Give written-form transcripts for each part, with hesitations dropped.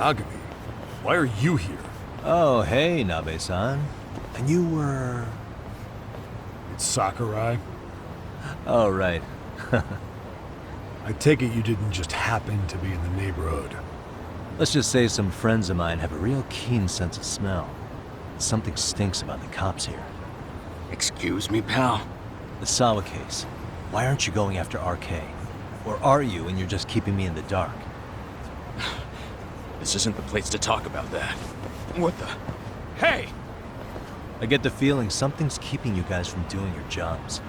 Yagami, why are you here? Oh, hey, Nabe-san. And you were... It's Sakurai. Oh, right. I take it you didn't just happen to be in the neighborhood. Let's just say some friends of mine have a real keen sense of smell. Something stinks about the cops here. Excuse me, pal? The Sawa case. Why aren't you going after RK? Or are you and you're just keeping me in the dark? This isn't the place to talk about that. What the... Hey! I get the feeling something's keeping you guys from doing your jobs.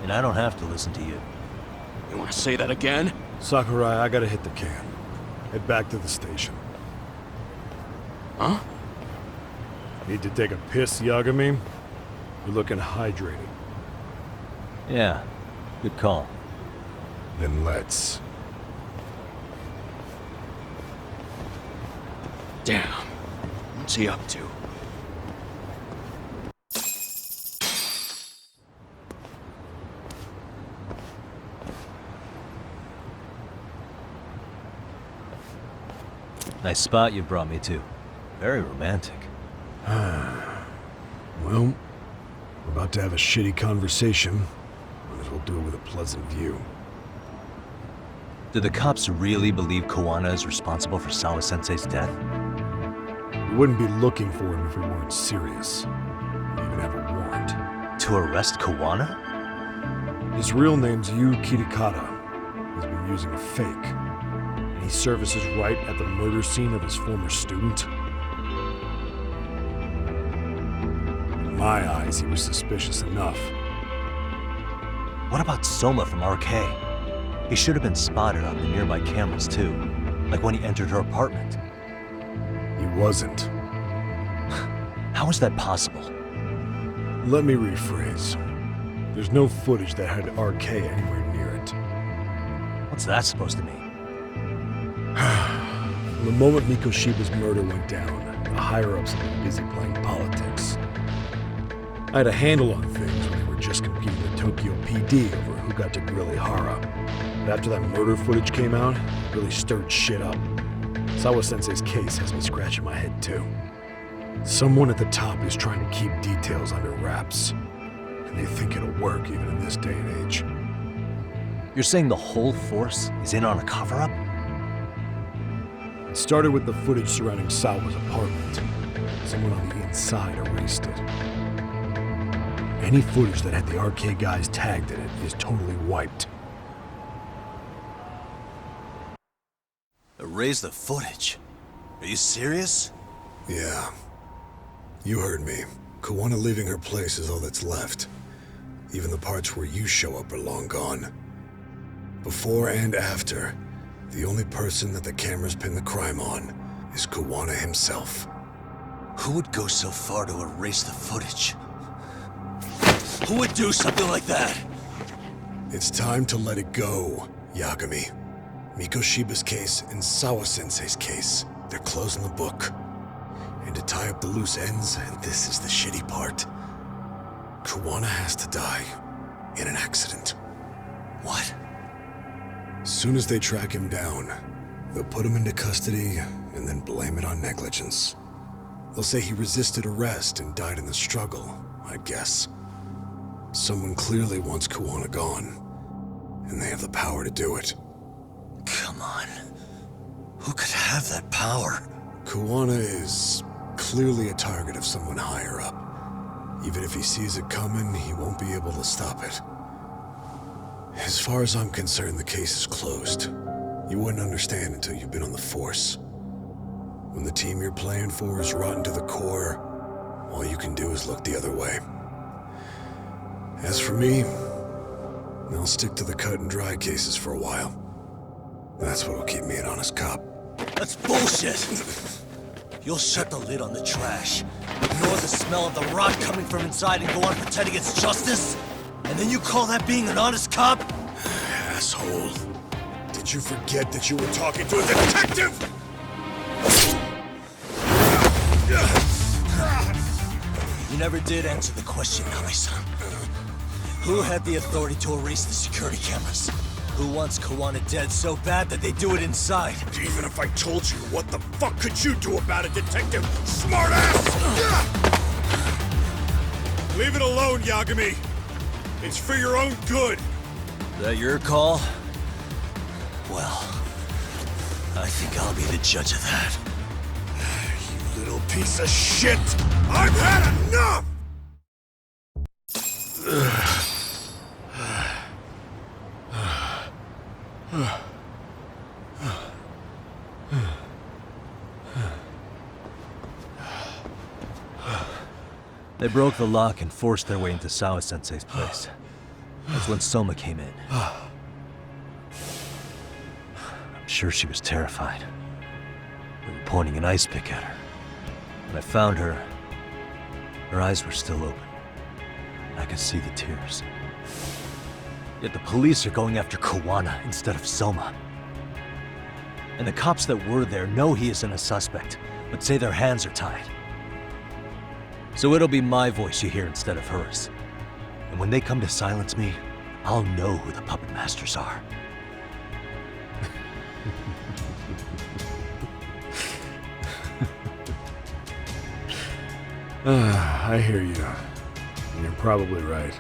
And I don't have to listen to you. You want to say that again? Sakurai, I gotta hit the can. Head back to the station. Huh? Need to take a piss, Yagami? You're looking hydrated. Yeah, good call. Then let's. Damn. What's he up to? Nice spot you brought me to. Very romantic. Well, we're about to have a shitty conversation. Might as well do it with a pleasant view. Do the cops really believe Kawana is responsible for Sawa-sensei's death? We wouldn't be looking for him if we weren't serious. We even have a warrant. To arrest Kawana? His real name's Yu Kitakata. He's been using a fake. And he services right at the murder scene of his former student. In my eyes, he was suspicious enough. What about Soma from RK? He should have been spotted on the nearby cameras too, like when he entered her apartment. He wasn't. How is that possible? Let me rephrase. There's no footage that had RK anywhere near it. What's that supposed to mean? From the moment Mikoshiba's murder went down, the higher-ups have been busy playing politics. I had a handle on things when they were just competing with Tokyo PD over who got to grill Ihara. But after that murder footage came out, it really stirred shit up. Sawa-sensei's case has me scratching my head too. Someone at the top is trying to keep details under wraps. And they think it'll work even in this day and age. You're saying the whole force is in on a cover-up? It started with the footage surrounding Sawa's apartment. Someone on the inside erased it. Any footage that had the RK guys tagged in it is totally wiped. Erase the footage? Are you serious? Yeah. You heard me. Kawana leaving her place is all that's left. Even the parts where you show up are long gone. Before and after, the only person that the cameras pin the crime on is Kawana himself. Who would go so far to erase the footage? Who would do something like that? It's time to let it go, Yagami. Mikoshiba's case and Sawa-sensei's case, they're closing the book. And to tie up the loose ends, and this is the shitty part, Kawana has to die in an accident. What? As soon as they track him down, they'll put him into custody and then blame it on negligence. They'll say he resisted arrest and died in the struggle, I guess. Someone clearly wants Kawana gone, and they have the power to do it. Come on. Who could have that power? Kawana is clearly a target of someone higher up. Even if he sees it coming, he won't be able to stop it. As far as I'm concerned, the case is closed. You wouldn't understand until you've been on the force. When the team you're playing for is rotten to the core, all you can do is look the other way. As for me, I'll stick to the cut and dry cases for a while. That's what'll keep me an honest cop. That's bullshit! You'll shut the lid on the trash, ignore the smell of the rot coming from inside and go on pretending it's justice? And then you call that being an honest cop? Asshole. Did you forget that you were talking to a detective? You never did answer the question, Nami-san. Who had the authority to erase the security cameras? Who wants Kawana dead so bad that they do it inside? Even if I told you, what the fuck could you do about it, Detective Smartass? Leave it alone, Yagami. It's for your own good. Is that your call? Well, I think I'll be the judge of that. You little piece of shit! I've had enough! They broke the lock and forced their way into Sawa-sensei's place. That's when Soma came in. I'm sure she was terrified. We were pointing an ice pick at her. When I found her, her eyes were still open. I could see the tears. Yet the police are going after Kawana instead of Soma. And the cops that were there know he isn't a suspect, but say their hands are tied. So it'll be my voice you hear instead of hers. And when they come to silence me, I'll know who the puppet masters are. I hear you. And you're probably right.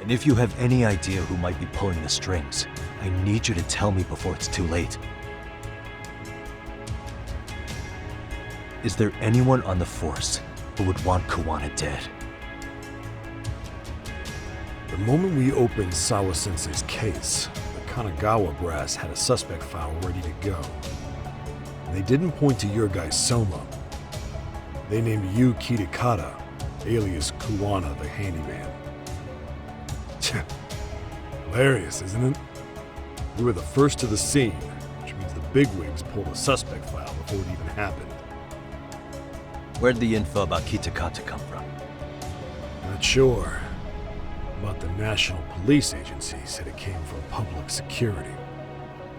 And if you have any idea who might be pulling the strings, I need you to tell me before it's too late. Is there anyone on the force who would want Kawana dead? The moment we opened Sawa-sensei's case, the Kanagawa brass had a suspect file ready to go. They didn't point to your guy Soma. They named you Kitakata, alias Kawana the handyman. Hilarious, isn't it? We were the first to the scene, which means the bigwigs pulled a suspect file before it even happened. Where'd the info about Kitakata come from? Not sure. But the National Police Agency said it came from public security.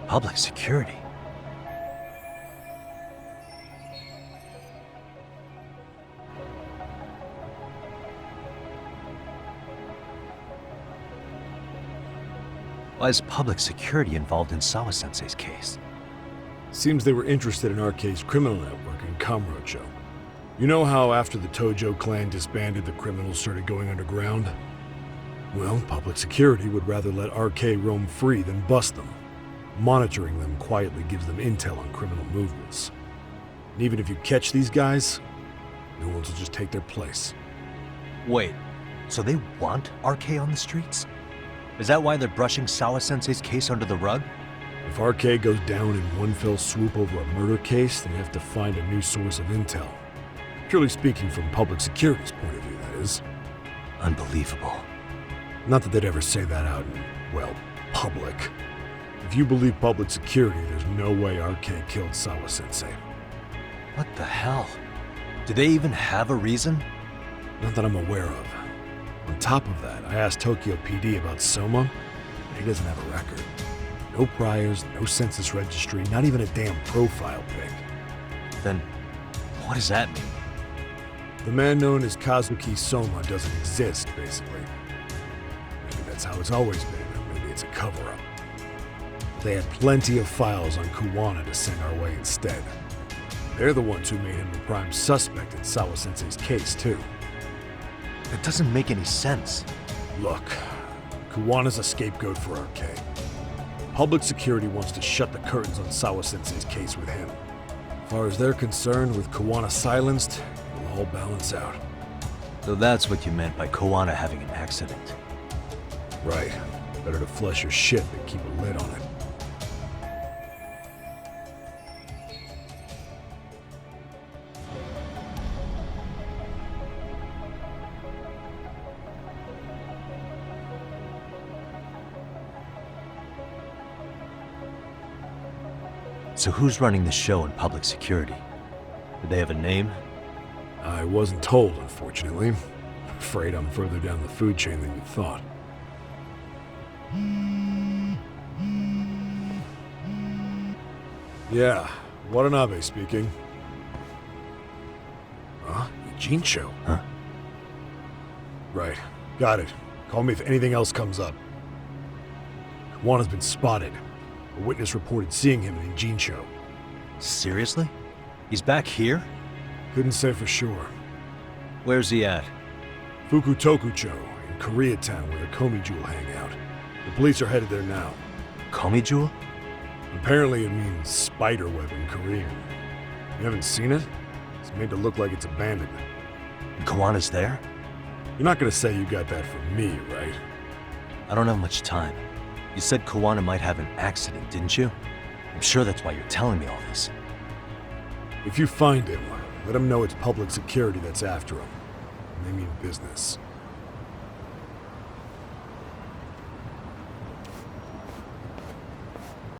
Public security? Why is public security involved in Sawa-sensei's case? Seems they were interested in RK's criminal network in Kamurocho. You know how after the Tojo clan disbanded, the criminals started going underground? Well, public security would rather let RK roam free than bust them. Monitoring them quietly gives them intel on criminal movements. And even if you catch these guys, new ones will just take their place. Wait, so they want RK on the streets? Is that why they're brushing Sawa-sensei's case under the rug? If RK goes down in one fell swoop over a murder case, then you have to find a new source of intel. Purely speaking, from public security's point of view, that is. Unbelievable. Not that they'd ever say that out in, well, public. If you believe public security, there's no way RK killed Sawa-sensei. What the hell? Do they even have a reason? Not that I'm aware of. On top of that, I asked Tokyo PD about Soma, and he doesn't have a record. No priors, no census registry, not even a damn profile pic. Then, what does that mean? The man known as Kazuki Soma doesn't exist, basically. Maybe that's how it's always been, or maybe it's a cover-up. They had plenty of files on Kawana to send our way instead. They're the ones who made him the prime suspect in Sawa-sensei's case, too. That doesn't make any sense. Look, Kawana's a scapegoat for RK. Public security wants to shut the curtains on Sawa-sensei's case with him. As far as they're concerned, with Kawana silenced, it'll all balance out. So that's what you meant by Kawana having an accident. Right. Better to flush your shit than keep a lid on it. So who's running the show in public security? Do they have a name? I wasn't told, unfortunately. Afraid I'm further down the food chain than you thought. Yeah, Watanabe speaking. Huh? Ijincho? Huh? Right. Got it. Call me if anything else comes up. Juan has been spotted. A witness reported seeing him in Jincho. Seriously? He's back here? Couldn't say for sure. Where's he at? Fukutokucho, in Koreatown, where the Komi Jewel hang out. The police are headed there now. Komi Jewel? Apparently it means spider web in Korean. You haven't seen it? It's made to look like it's abandoned. And Kawana's there? You're not gonna say you got that from me, right? I don't have much time. You said Kawana might have an accident, didn't you? I'm sure that's why you're telling me all this. If you find him, let him know it's public security that's after him. And they mean business.